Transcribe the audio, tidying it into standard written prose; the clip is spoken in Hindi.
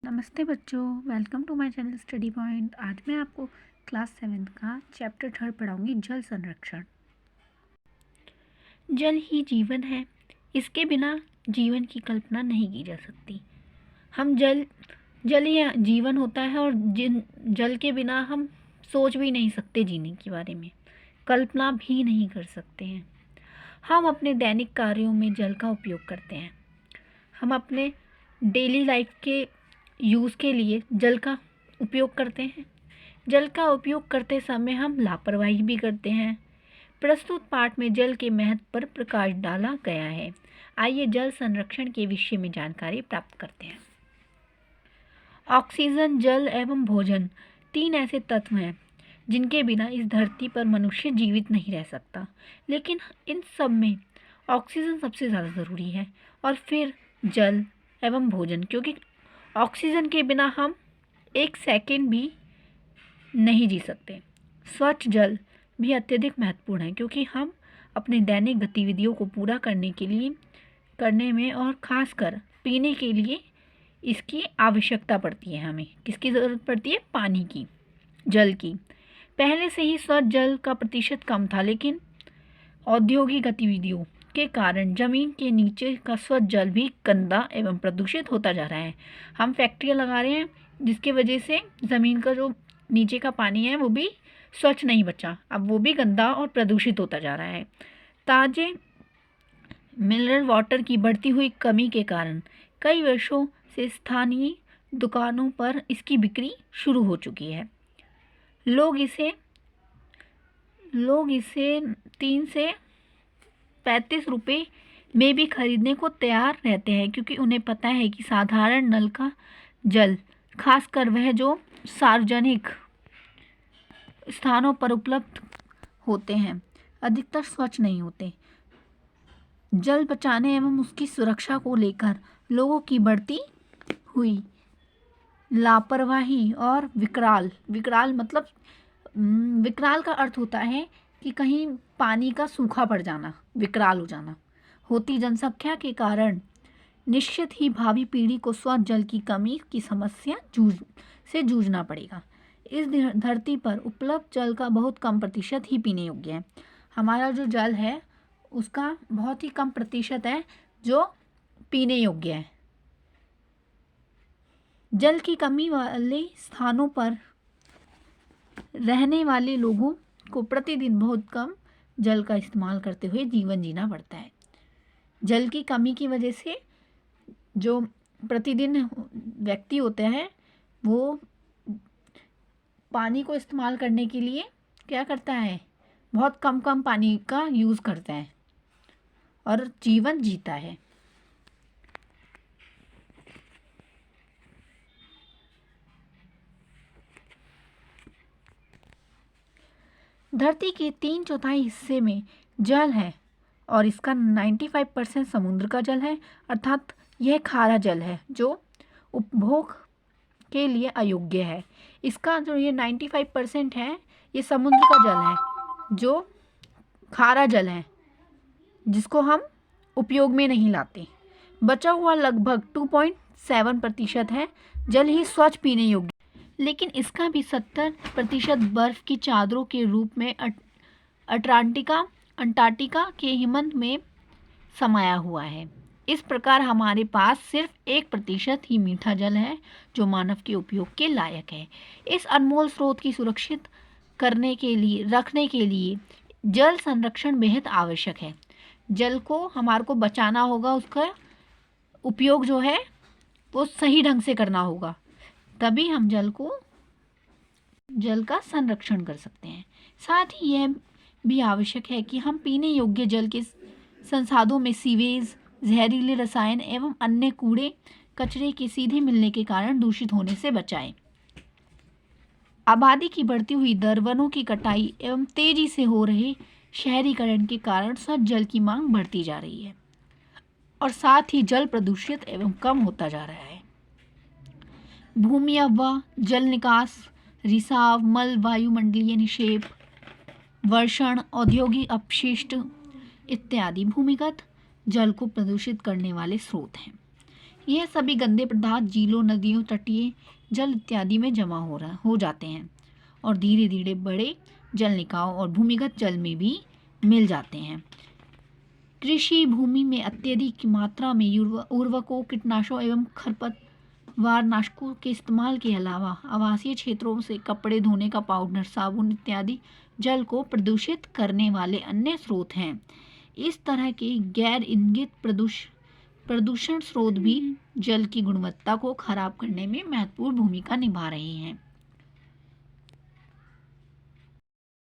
नमस्ते बच्चों, welcome to my channel study point. आज मैं आपको क्लास 7 का चैप्टर 3 पढ़ाऊंगी, जल संरक्षण। जल ही जीवन है, इसके बिना जीवन की कल्पना नहीं की जा सकती। हम जल ही जीवन होता है और जल के बिना हम सोच भी नहीं सकते जीने के बारे में, कल्पना भी नहीं कर सकते हैं। हम अपने दैनिक कार्यों में जल का उपयोग करते हैं। हम अपने डेली लाइफ के यूज़ के लिए जल का उपयोग करते हैं। जल का उपयोग करते समय हम लापरवाही भी करते हैं। प्रस्तुत पाठ में जल के महत्व पर प्रकाश डाला गया है। आइए जल संरक्षण के विषय में जानकारी प्राप्त करते हैं। ऑक्सीजन, जल एवं भोजन 3 ऐसे तत्व हैं जिनके बिना इस धरती पर मनुष्य जीवित नहीं रह सकता। लेकिन इन सब में ऑक्सीजन सबसे ज़्यादा ज़रूरी है और फिर जल एवं भोजन, क्योंकि ऑक्सीजन के बिना हम 1 सेकंड भी नहीं जी सकते। स्वच्छ जल भी अत्यधिक महत्वपूर्ण है, क्योंकि हम अपने दैनिक गतिविधियों को पूरा करने में और ख़ासकर पीने के लिए इसकी आवश्यकता पड़ती है। हमें किसकी ज़रूरत पड़ती है? पानी की, जल की। पहले से ही स्वच्छ जल का प्रतिशत कम था, लेकिन औद्योगिक गतिविधियों के कारण ज़मीन के नीचे का स्वच्छ जल भी गंदा एवं प्रदूषित होता जा रहा है। हम फैक्ट्रियाँ लगा रहे हैं, जिसकी वजह से ज़मीन का जो नीचे का पानी है वो भी स्वच्छ नहीं बचा, अब वो भी गंदा और प्रदूषित होता जा रहा है। ताज़े मिनरल वाटर की बढ़ती हुई कमी के कारण कई वर्षों से स्थानीय दुकानों पर इसकी बिक्री शुरू हो चुकी है। लोग इसे 3 से 35 रुपये में भी खरीदने को तैयार रहते हैं, क्योंकि उन्हें पता है कि साधारण नल का जल, खासकर वह जो सार्वजनिक स्थानों पर उपलब्ध होते हैं, अधिकतर स्वच्छ नहीं होते। जल बचाने एवं उसकी सुरक्षा को लेकर लोगों की बढ़ती हुई लापरवाही और विकराल मतलब विकराल का अर्थ होता है कि कहीं पानी का सूखा पड़ जाना, विकराल हो जाना, होती जनसंख्या के कारण निश्चित ही भावी पीढ़ी को स्वच्छ जल की कमी की समस्या से जूझना पड़ेगा। इस धरती पर उपलब्ध जल का बहुत कम प्रतिशत ही पीने योग्य है। हमारा जो जल है उसका बहुत ही कम प्रतिशत है जो पीने योग्य है। जल की कमी वाले स्थानों पर रहने वाले लोगों को प्रतिदिन बहुत कम जल का इस्तेमाल करते हुए जीवन जीना पड़ता है। जल की कमी की वजह से जो प्रतिदिन व्यक्ति होते हैं वो पानी को इस्तेमाल करने के लिए क्या करता है? बहुत कम पानी का यूज़ करता है और जीवन जीता है। धरती के 3/4 हिस्से में जल है और इसका 95% समुद्र का जल है, अर्थात यह खारा जल है जो उपभोग के लिए अयोग्य है। इसका जो ये 95% है ये समुद्र का जल है जो खारा जल है, जिसको हम उपयोग में नहीं लाते। बचा हुआ लगभग 2.7% है जल ही स्वच्छ पीने योग्य, लेकिन इसका भी 70% बर्फ की चादरों के रूप में अंटार्कटिका के हिमनद में समाया हुआ है। इस प्रकार हमारे पास सिर्फ 1% ही मीठा जल है जो मानव के उपयोग के लायक है। इस अनमोल स्रोत की सुरक्षित रखने के लिए जल संरक्षण बेहद आवश्यक है। जल को हमारे को बचाना होगा, उसका उपयोग जो है वो सही ढंग से करना होगा, तभी हम जल का संरक्षण कर सकते हैं। साथ ही यह भी आवश्यक है कि हम पीने योग्य जल के संसाधनों में सीवेज, जहरीले रसायन एवं अन्य कूड़े कचरे के सीधे मिलने के कारण दूषित होने से बचाएं। आबादी की बढ़ती हुई दर, वनों की कटाई एवं तेजी से हो रहे शहरीकरण के कारण स्वच्छ जल की मांग बढ़ती जा रही है और साथ ही जल प्रदूषित एवं कम होता जा रहा है। भूमि अफवाह, जल निकास, रिसाव, मल, वायुमंडलीय निक्षेप, वर्षण, औद्योगिक अपशिष्ट इत्यादि भूमिगत जल को प्रदूषित करने वाले स्रोत हैं। यह सभी गंदे पदार्थ झीलों, नदियों, तटीय जल इत्यादि में जमा हो जाते हैं और धीरे धीरे बड़े जल निकायों और भूमिगत जल में भी मिल जाते हैं। कृषि भूमि में अत्यधिक मात्रा में उर्वरकों, कीटनाशकों एवं खरपतवार नाशकों के इस्तेमाल के अलावा आवासीय क्षेत्रों से कपड़े धोने का पाउडर, साबुन इत्यादि जल को प्रदूषित करने वाले अन्य स्रोत हैं। इस तरह के गैर इंगित प्रदूषण स्रोत भी जल की गुणवत्ता को खराब करने में महत्वपूर्ण भूमिका निभा रहे हैं।